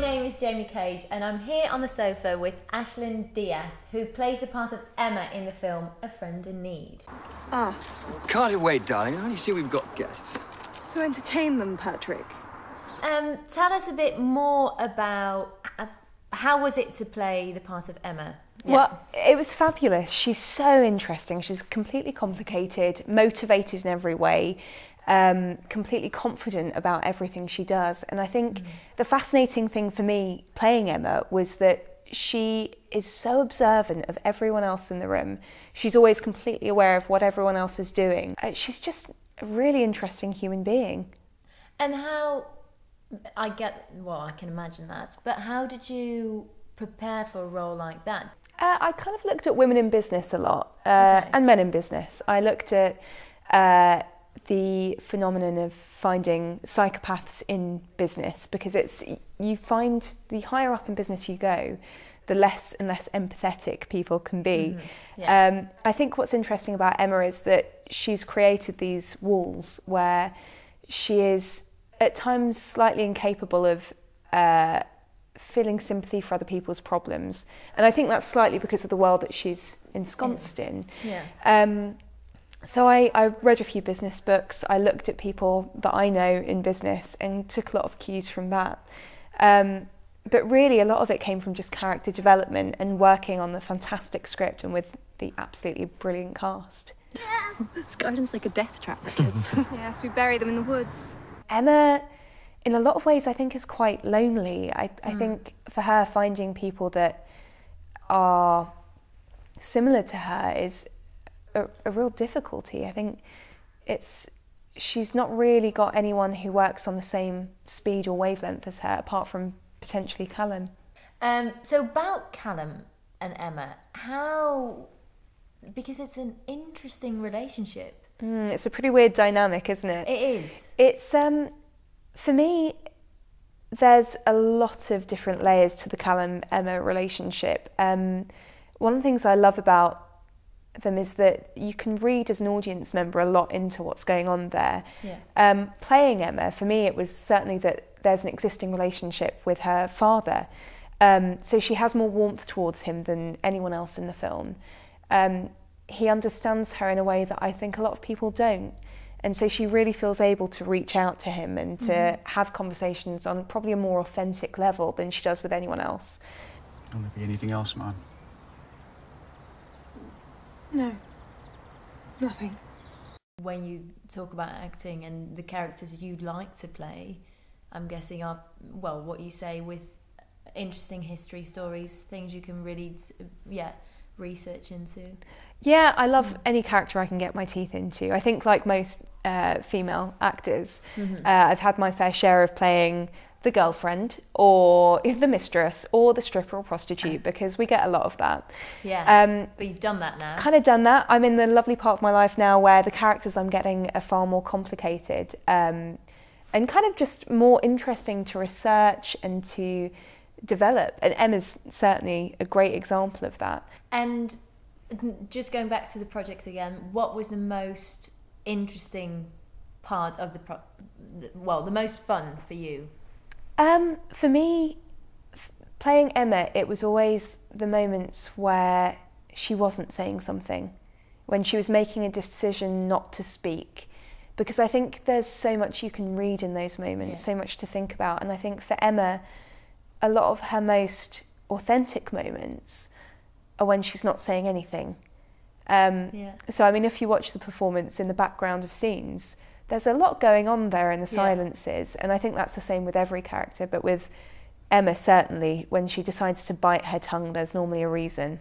name is Jamie Cage and I'm here on the sofa with Aislinn De'ath, who plays the part of Emma in the film A Friend in Need. Ah. Can't wait, darling. I only see we've got guests. So entertain them, Patrick. Tell us a bit more about how was it to play the part of Emma? Yeah. Well, it was fabulous. She's so interesting. She's completely complicated, motivated in every way, completely confident about everything she does. And I think the fascinating thing for me playing Emma was that she is so observant of everyone else in the room. She's always completely aware of what everyone else is doing. She's just a really interesting human being. And how, I can imagine that, but how did you prepare for a role like that? I kind of looked at women in business a lot, and men in business. I looked at the phenomenon of finding psychopaths in business, because you find the higher up in business you go, the less and less empathetic people can be. Mm-hmm. Yeah. I think what's interesting about Emma is that she's created these walls where she is at times slightly incapable of feeling sympathy for other people's problems. And I think that's slightly because of the world that she's ensconced in. Yeah. So I read a few business books. I looked at people that I know in business and took a lot of cues from that. But really a lot of it came from just character development and working on the fantastic script and with the absolutely brilliant cast. This garden's like a death trap for kids. Yes, we bury them in the woods. Emma, in a lot of ways, I think is quite lonely. I think for her, finding people that are similar to her is a real difficulty. I think she's not really got anyone who works on the same speed or wavelength as her, apart from potentially Callum. So about Callum and Emma, because it's an interesting relationship. It's a pretty weird dynamic, isn't it? It is. It's for me, there's a lot of different layers to the Callum-Emma relationship. One of the things I love about them is that you can read as an audience member a lot into what's going on there. Yeah. Playing Emma, for me, it was certainly that there's an existing relationship with her father. So she has more warmth towards him than anyone else in the film. He understands her in a way that I think a lot of people don't. And so she really feels able to reach out to him and to have conversations on probably a more authentic level than she does with anyone else. Will there be anything else, Mum? No, nothing. When you talk about acting and the characters you'd like to play, I'm guessing are, what you say, with interesting history stories, things you can really, research into. Yeah, I love any character I can get my teeth into. I think like most female actors, I've had my fair share of playing the girlfriend or the mistress or the stripper or prostitute, because we get a lot of that. Yeah, but you've done that now. Kind of done that. I'm in the lovely part of my life now where the characters I'm getting are far more complicated and kind of just more interesting to research and to develop. And Emma's certainly a great example of that. And just going back to the project again, what was the most interesting part of the most fun for you? For me, playing Emma, it was always the moments where she wasn't saying something, when she was making a decision not to speak, because I think there's so much you can read in those moments, so much to think about. And I think for Emma, a lot of her most authentic moments are when she's not saying anything. So, I mean, if you watch the performance in the background of scenes, there's a lot going on there in the silences, and I think that's the same with every character, but with Emma, certainly, when she decides to bite her tongue, there's normally a reason.